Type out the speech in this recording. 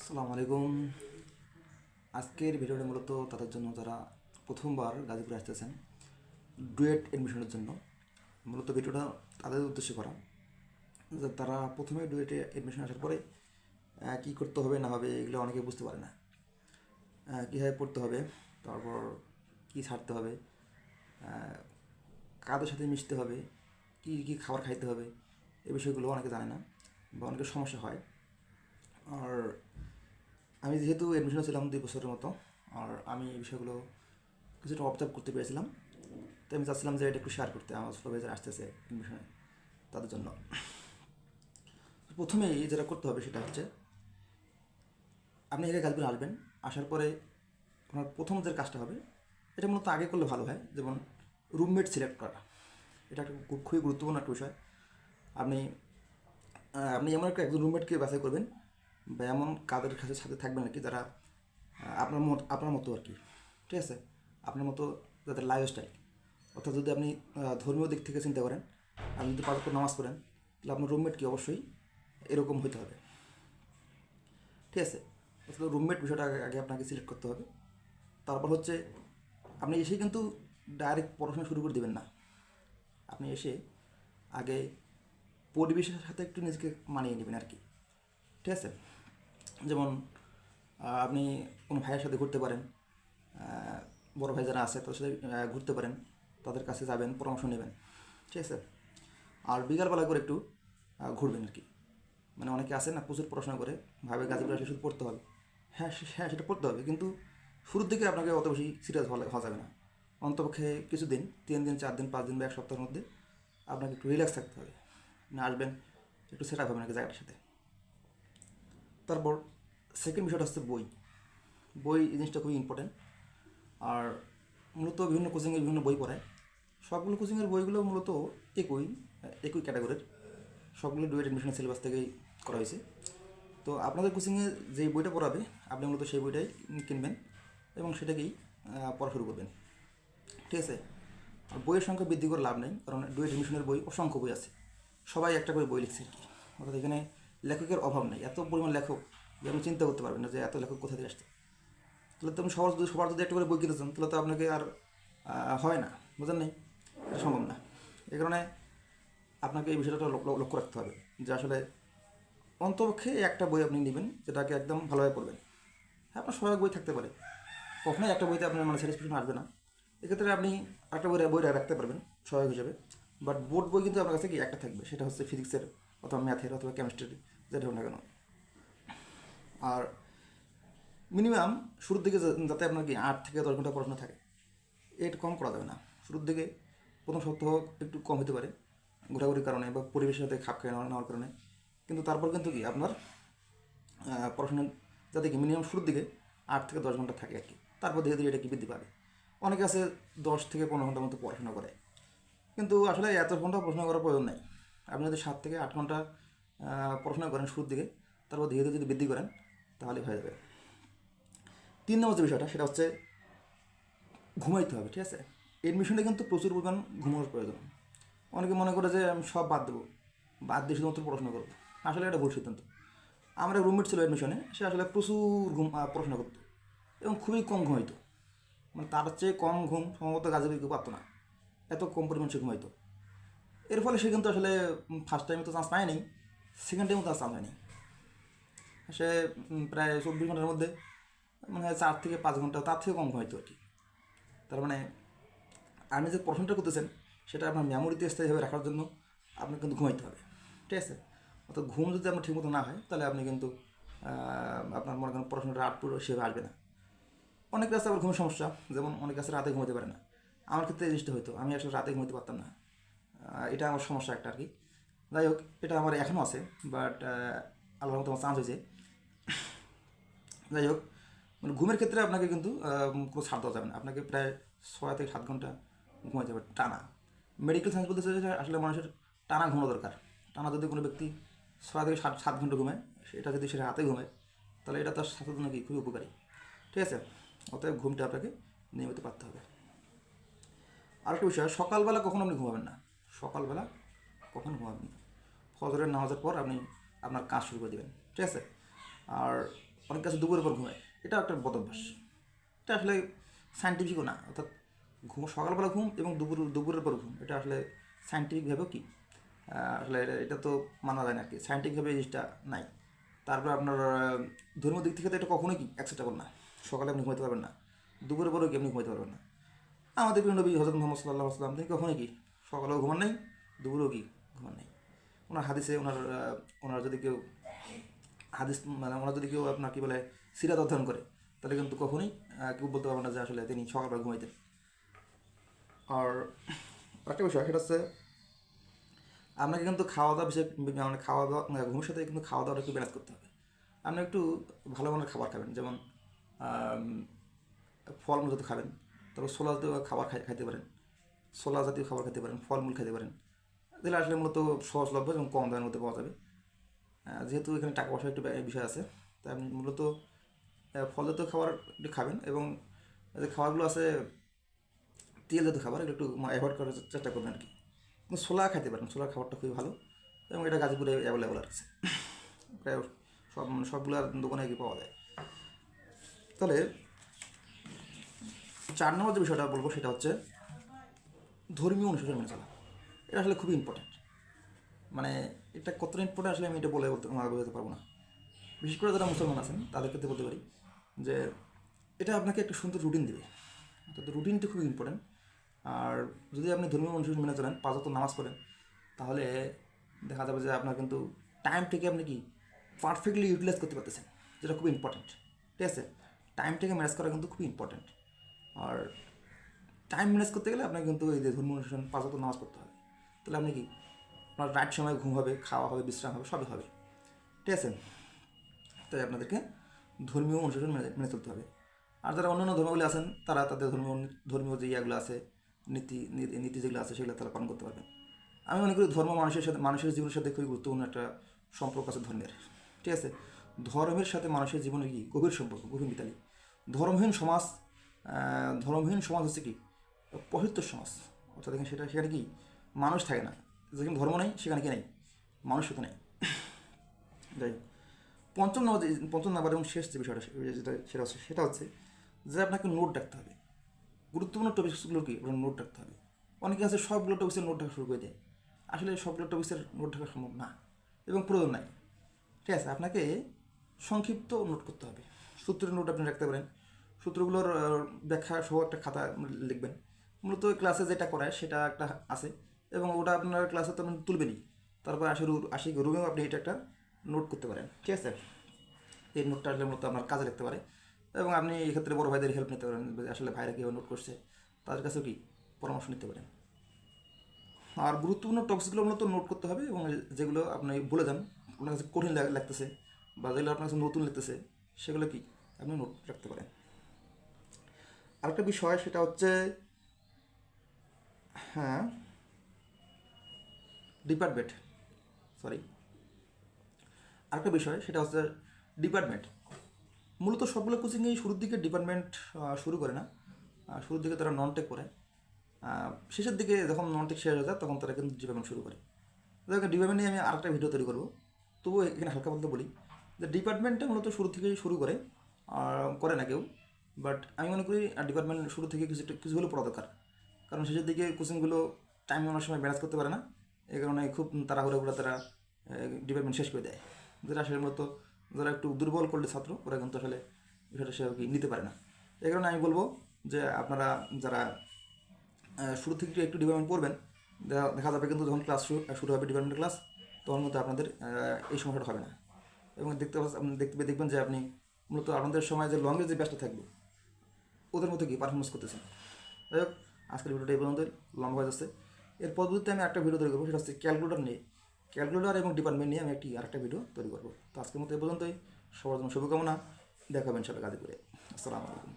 আসসালামু আলাইকুম। আজকের ভিডিওটা মূলত তাদের জন্য যারা প্রথমবার গাজীপুরে আসতেছেন ডুয়েট এডমিশনের জন্য। মূলত ভিডিওটা তাদের উদ্দেশ্যে করা যে তারা প্রথমে ডুয়েটে এডমিশন আসার পরে কী করতে হবে না হবে এগুলো অনেকে বুঝতে পারে না। কীভাবে পড়তে হবে, তারপর কী ছাড়তে হবে, কাদের সাথে মিশতে হবে, কী কী খাবার খাইতে হবে, এই বিষয়গুলো অনেকে জানে না বা অনেকের সমস্যা হয়। আর আমি যেহেতু অ্যাডমিশনে ছিলাম 2 বছরের মতো, আর আমি এই বিষয়গুলো কিছুটা অবজার্ভ করতে পেরেছিলাম, তো আমি চাচ্ছিলাম যে এটা একটু শেয়ার করতে আমার সুপারভাইজার আসতেছে অ্যাডমিশনে তাদের জন্য। প্রথমেই যেটা করতে হবে সেটা হচ্ছে আপনি এখানে গাজীপুরে আসবেন। আসার পরে আপনার প্রথম যে কাজটা হবে এটা মূলত আগে করলে ভালো হয়, যেমন রুমমেট সিলেক্ট করা। এটা একটা খুবই গুরুত্বপূর্ণ একটা বিষয়। আপনি আপনি এমন একটা একজন রুমমেটকে বাছাই করবেন বা এমন কাদের কাছে সাথে থাকবেন আর কি যারা আপনার মতো আর কি, ঠিক আছে, আপনার মতো যাদের লাইফস্টাইল। অর্থাৎ যদি আপনি ধর্মীয় দিক থেকে চিন্তা করেন, আপনি যদি 5 ওয়াক্ত নামাজ পড়েন, তাহলে আপনার রুমমেটকে অবশ্যই এরকম হতে হবে, ঠিক আছে। অর্থাৎ রুমমেট বিষয়টা আগে আগে আপনাকে সিলেক্ট করতে হবে। তারপর হচ্ছে আপনি এসে কিন্তু ডাইরেক্ট পড়াশোনা শুরু করে দেবেন না। আপনি এসে আগে পরিবেশের সাথে একটু নিজেকে মানিয়ে নেবেন আর কি, ঠিক আছে। যেমন আপনি কোনো ভাইয়ের সাথে ঘুরতে পারেন, বড় ভাই যারা আছে তাদের সাথে ঘুরতে পারেন, তাদের কাছে যাবেন, পরামর্শ নেবেন, ঠিক আছে। আর বিকালবেলা করে একটু ঘুরবেন আর কি। মানে অনেকে আসে না প্রচুর পড়াশোনা করে, ভাবে গাজীপুরে আসলে শুধু পড়তে হবে। হ্যাঁ, সেটা পড়তে হবে, কিন্তু শুরুর দিকে আপনাকে অত বেশি সিরিয়াস হওয়া যাবে না। অন্তপক্ষে কিছুদিন, 3 দিন 4 দিন 5 দিন বা 1 সপ্তাহের মধ্যে আপনাকে একটু রিল্যাক্স থাকতে হবে। না আসবেন একটু সেট আপ হবে নাকি জায়গাটার সাথে। তারপর সেকেন্ড বিষয়টা হচ্ছে বই। বই এই জিনিসটা খুবই ইম্পর্টেন্ট। আর মূলত বিভিন্ন কোচিংয়ের বিভিন্ন বই পড়ায়। সবগুলো কোচিংয়ের বইগুলো মূলত একই একই ক্যাটাগরির, সবগুলো ডুয়েট এডমিশনের সিলেবাস থেকেই করা হয়েছে। তো আপনাদের কোচিংয়ে যেই বইটা পড়াবে আপনি মূলত সেই বইটাই কিনবেন এবং সেটাকেই পড়া শুরু করবেন, ঠিক আছে। আর বইয়ের সংখ্যা বৃদ্ধি করে লাভ নেই, কারণ ডুয়েট এডমিশনের বই অসংখ্য বই আছে, সবাই একটা করে বই লিখছে আর কি। অর্থাৎ এখানে লেখকের অভাব নেই, এত পরিমাণ লেখক যে আপনি চিন্তা করতে পারবেন না যে এত লেখক কোথা থেকে আসছে। তাহলে তো আপনি সবার যদি একটা করে বই কিনতে চান তাহলে তো আপনাকে আর হয় না, বুঝেন নেই, এটা সম্ভব না। এই কারণে আপনাকে এই বিষয়টা লক্ষ্য রাখতে হবে যে আসলে অন্তপক্ষে একটা বই আপনি নেবেন যেটাকে একদম ভালোভাবে পড়বেন। হ্যাঁ, আপনার সহায়ক বই থাকতে পারে, কখনোই একটা বইতে আপনার মানে স্যাটিসফ্যাকশন আসবে না। এক্ষেত্রে আপনি একটা বই রাখতে পারবেন সহায়ক হিসেবে। বাট বোর্ড বই কিন্তু আপনার কাছে কি একটা থাকবে, সেটা হচ্ছে ফিজিক্সের অথবা ম্যাথের অথবা কেমিস্ট্রির, যেটা হোক না কেন। আর মিনিমাম শুরুর দিকে যাতে আপনার কি 8 থেকে 10 ঘন্টা পড়াশোনা থাকে, এটা কম করা যাবে না। শুরুর দিকে প্রথম সপ্তাহ একটু কম হতে পারে ঘোরাঘুরির কারণে বা পরিবেশের সাথে খাপ খেয়ে নেওয়ার কারণে, কিন্তু তারপর কিন্তু কি আপনার পড়াশোনা যাতে কি মিনিমাম শুরুর দিকে 8 থেকে 10 ঘন্টা থাকে আর কি। তারপর ধীরে ধীরে এটা কি বৃদ্ধি পাবে। অনেকে আছে 10 থেকে 15 ঘন্টার মতো পড়াশোনা করে, কিন্তু আসলে এত ঘন্টা পড়াশোনা করার প্রয়োজন নেই। আপনি যদি 7 থেকে 8 ঘন্টা পড়াশোনা করেন শুরুর দিকে, তারপর ধীরে ধীরে যদি বৃদ্ধি করেন তাহলে হয়ে যাবে। 3 নম্বর যে বিষয়টা সেটা হচ্ছে ঘুমাইতে হবে, ঠিক আছে। এডমিশনে কিন্তু প্রচুর পরিমাণ ঘুমানোর প্রয়োজন। অনেকে মনে করে যে আমি সব বাদ দেবো, বাদ দিয়ে শুধুমাত্র পড়াশোনা করবো। আসলে এটা ভুল সিদ্ধান্ত। আমার এক রুমমেট ছিল এডমিশনে, সে আসলে প্রচুর পড়াশোনা করতো এবং খুবই কম ঘুমাইতো। মানে তার চেয়ে কম ঘুম সম্ভবত গাজীপুরে কেউ পারতো না, এত কম পরিমাণ সে ঘুমাইতো। এর ফলে সে কিন্তু আসলে ফার্স্ট টাইমে তো চান্স পায়নি, সেকেন্ড টাইমও তার চান্স হয়নি। সে প্রায় 24 ঘন্টার মধ্যে মানে হয় 4 থেকে 5 ঘন্টা, তার থেকে কম ঘুমাইতো আর কি। তার মানে আপনি যে পড়াশোনাটা করতেছেন সেটা আপনার মেমোরিতে স্থায়ীভাবে রাখার জন্য আপনার কিন্তু ঘুমাইতে হবে, ঠিক আছে। অর্থাৎ ঘুম যদি আপনার ঠিকমতো না হয় তাহলে আপনি কিন্তু আপনার মনে করেন পড়াশোনাটা আউটপুট সেভাবে আসবে না। অনেক রাস্তা আবার ঘুমের সমস্যা, যেমন অনেক কাছে রাতে ঘুমাতে পারে না। আমার ক্ষেত্রে এই জিনিসটা হতো, আমি আসলে রাতে ঘুমাতে পারতাম না। এটা আমার সমস্যা একটা আর কি। যাই হোক, এটা আমার এখনও আছে, বাট আল্লাহর মতো আমার চান্স হয়েছে। যাই হোক, মানে ঘুমের ক্ষেত্রে আপনাকে কিন্তু কোনো ছাড় দেওয়া যাবে না, আপনাকে প্রায় 6 থেকে 7 ঘন্টা ঘুমাইতে হবে টানা। মেডিকেল সায়েন্স বলতে চাইছে আসলে মানুষের টানা ঘুমানো দরকার। টানা যদি কোনো ব্যক্তি 6 থেকে 7 ঘন্টা ঘুমায়, সেটা যদি সেটা রাতে ঘুমায়, তাহলে এটা তার স্বাস্থ্যের জন্য কি খুবই উপকারী, ঠিক আছে। অতএব ঘুমটা আপনাকে নিয়মিত পারতে হবে। আরেকটা বিষয়, সকালবেলা কখনো আপনি ঘুমাবেন না। সকালবেলা কখনো ঘুমাবেন না। ফজরের নামাজের পর আপনি আপনার কাজ শুরু করে দেবেন, ঠিক আছে। আর অনেক কাছে দুপুরের পর ঘুমায়, এটাও একটা বদ অভ্যাস। এটা আসলে সায়েন্টিফিকও না, অর্থাৎ সকালবেলা ঘুম এবং দুপুরের পর ঘুম, এটা আসলে সায়েন্টিফিকভাবেও কি আসলে এটা তো মানা যায় না আর কি, সায়েন্টিফিকভাবে এই জিনিসটা নাই। তারপর আপনার ধর্মীয় দিক থেকে তো এটা কখনোই কি অ্যাকসেপ্টেবল না। সকালে আপনি ঘুমাইতে পারবেন না, দুপুরের পরেও কি আপনি ঘুমাইতে পারবেন না। আমাদের প্রিয় নবী হযরত মুহাম্মদ সাল্লাল্লাহু আলাইহি ওয়াসাল্লাম তিনি কখনোই কি সকালেও ঘুমান নাই, দুপুরেও কি ঘুমান নাই। ওনার হাদিসে ওনার যদি কেউ হাদিস মানে ওনার যদি কেউ আপনার কী বলে সিরাত অধ্যয়ন করে, তাহলে কিন্তু কখনোই কেউ বলতে পারবে না যে আসলে তিনি সকালবেলা ঘুমাইতেন। আর একটা বিষয় সেটা হচ্ছে আপনাকে কিন্তু খাওয়া দাওয়া বিষয়ে মানে খাওয়া দাওয়া ঘুমের সাথে কিন্তু খাওয়া দাওয়াটা একটু ব্যালেন্স করতে হবে। আপনি একটু ভালো মানের খাবার খাবেন, যেমন ফলমূল জাতীয় খাবেন, তারপর ছোলা জাতীয় খাবার খাইতে পারেন, ছোলা জাতীয় খাবার খেতে পারেন, ফলমূল খেতে পারেন। তাহলে আসলে মূলত সহজলভ্য এবং কম দামের মধ্যে পাওয়া যাবে। যেহেতু এখানে টাকা পয়সার একটু বিষয় আছে, তাই আপনি মূলত ফল জাতীয় খাবার একটু খাবেন, এবং যে খাবারগুলো আছে তেল জাতীয় খাবার এগুলো একটু অ্যাভয়েড করার চেষ্টা করবেন আর কি। কিন্তু ছোলা খাইতে পারেন, ছোলার খাবারটা খুবই ভালো, এবং এটা গাজীপুরে অ্যাভেলেবল আছে, প্রায় সবগুলোর দোকানে কি পাওয়া যায়। তাহলে 4 নম্বর যে বিষয়টা বলবো সেটা হচ্ছে ধর্মীয় অনুশাসন মেনে চলা। এটা আসলে খুবই ইম্পর্ট্যান্ট। মানে এটা কতটা ইম্পর্ট্যান্ট আসলে আমি এটা বোঝাতে পারবো না। বিশেষ করে যারা মুসলমান আছেন তাদের ক্ষেত্রে বলতে পারি যে এটা আপনাকে একটা সুন্দর রুটিন দেবে, অর্থাৎ রুটিনটা খুবই ইম্পর্ট্যান্ট। আর যদি আপনি ধর্মীয় অনুশাসন মেনে চলেন, 5 ওয়াক্ত নামাজ পড়েন, তাহলে দেখা যাবে যে আপনার কিন্তু টাইমটাকে আপনি কি পারফেক্টলি ইউটিলাইজ করতে পারতেছেন, যেটা খুব ইম্পর্ট্যান্ট। ঠিক আছে, টাইমটাকে ম্যানেজ করা কিন্তু খুবই ইম্পর্ট্যান্ট। আর টাইম ম্যানেজ করতে গেলে আপনাকে কিন্তু এই যে ধর্মীয় অনুশাসন 5 ওয়াক্ত নামাজ পড়তে হবে। তাহলে আপনি কি আপনার রাইট সময় ঘুম হবে, খাওয়া হবে, বিশ্রাম হবে, সবই হবে। ঠিক আছে, তাই আপনাদেরকে ধর্মীয় অনুশাসন মেনে চলতে হবে। আর যারা অন্যান্য ধর্মগুলি আছেন তারা তাদের ধর্মীয় যে ইয়াগুলো আছে, নীতি যেগুলো আছে সেগুলো তারা পালন করতে পারবেন। আমি মনে করি ধর্ম মানুষের জীবনের সাথে খুবই গুরুত্বপূর্ণ একটা সম্পর্ক আছে ধর্মের। ঠিক আছে, ধর্মের সাথে মানুষের জীবনের কি গভীর সম্পর্ক, গভীর মিতালি। ধর্মহীন সমাজ ধর্মহীন সমাজ হচ্ছে কি পবিত্র সমাজ, অর্থাৎ দেখেন সেখানে কি মানুষ থাকে না। যেখানে ধর্ম নেই সেখানে কি নেই, মানুষ তো নেই। যাই হোক, পঞ্চম নাম্বার এবং শেষ যে বিষয়টা সেটা হচ্ছে যে আপনাকে নোট রাখতে হবে। গুরুত্বপূর্ণ টপিকসগুলোর কি আপনার নোট রাখতে হবে। অনেকে আছে সবগুলো টপিক্সের নোট রাখা শুরু করে দেয়, আসলে সবগুলো টপিক্সের নোট রাখা সম্ভব না এবং প্রয়োজন নাই। ঠিক আছে, আপনাকে সংক্ষিপ্ত নোট করতে হবে। সূত্রের নোট আপনি রাখতে পারেন, সূত্রগুলোর ব্যাখ্যা সহ একটা খাতা লিখবেন। মূলত ক্লাসে যেটা করায় সেটা একটা আছে, এবং ওটা আপনার ক্লাসে তো আপনি তুলবেনই। তারপর আশি রুমেও আপনি এটা একটা নোট করতে পারেন। ঠিক আছে, এই নোটটা আসলে মূলত আপনার কাজে লাগতে পারে, এবং আপনি এক্ষেত্রে বড় ভাইদের হেল্প নিতে পারেন, আসলে ভাইরা কীভাবে নোট করছে তাদের কাছেও কি পরামর্শ নিতে পারেন। আর গুরুত্বপূর্ণ টপিকসগুলো মূলত নোট করতে হবে, এবং যেগুলো আপনি বলে যান আপনার কাছে কঠিন লাগতেছে বা যেগুলো আপনার কাছে নতুন লাগতেছে সেগুলো কি আপনি নোট রাখতে পারেন। আরেকটা বিষয় সেটা হচ্ছে হ্যাঁ ডিপার্টমেন্ট সরি আরেকটা বিষয় সেটা হচ্ছে ডিপার্টমেন্ট। মূলত সবগুলো কোচিংয়েই শুরুর দিকে ডিপার্টমেন্ট শুরু করে না, শুরুর দিকে তারা নন টেক করে, শেষের দিকে যখন নন টেক শেষ হয়ে যায় তখন তারা কিন্তু ডিপার্টমেন্ট শুরু করে। দেখো ডিপার্টমেন্ট নিয়ে আমি আরেকটা ভিডিও তৈরি করবো, তবুও এখানে হালকা বলতে বলি যে ডিপার্টমেন্টটা মূলত শুরু থেকেই শুরু করে না কেউ, বাট আমি মনে করি ডিপার্টমেন্ট শুরু থেকে কিছু হলেও পড়া দরকার। কারণ শেষের দিকে কোচিংগুলো টাইম অনেক সময় ম্যানেজ করতে পারে না, এই কারণে খুব তাড়াহুড়ো তারা ডিপার্টমেন্ট শেষ করে দেয়, যেটা আসলে মূলত যারা একটু দুর্বল করলে ছাত্র ওরা কিন্তু আসলে বিষয়টা সে কি নিতে পারে না। এই কারণে আমি বলবো যে আপনারা যারা শুরু থেকে একটু ডিপার্টমেন্ট পড়বেন, দেখা যাবে কিন্তু যখন ক্লাস শুরু হবে ডিপার্টমেন্টের ক্লাস, তখন কিন্তু আপনাদের এই সমস্যাটা হবে না, এবং দেখবেন যে আপনি মূলত আপনাদের সময় যে লংয়ের যে ব্যাচটা থাকবে ওদের মধ্যে কি পারফরমেন্স করতেছেন। যাই হোক, আজকের ভিডিওটা এই পর্যন্ত লম্বা হয়ে যাচ্ছে। এর পরবর্তীতে আমি একটা ভিডিও তৈরি করবো, সেটা হচ্ছে ক্যালকুলেটর এবং ডিপার্টমেন্ট নিয়ে আমি আরেকটা ভিডিও তৈরি করবো। তো আজকের মতো এই পর্যন্তই। সবার জন্য শুভকামনা, দেখাবেন সেটা গাজীপুরে। আসসালামু আলাইকুম।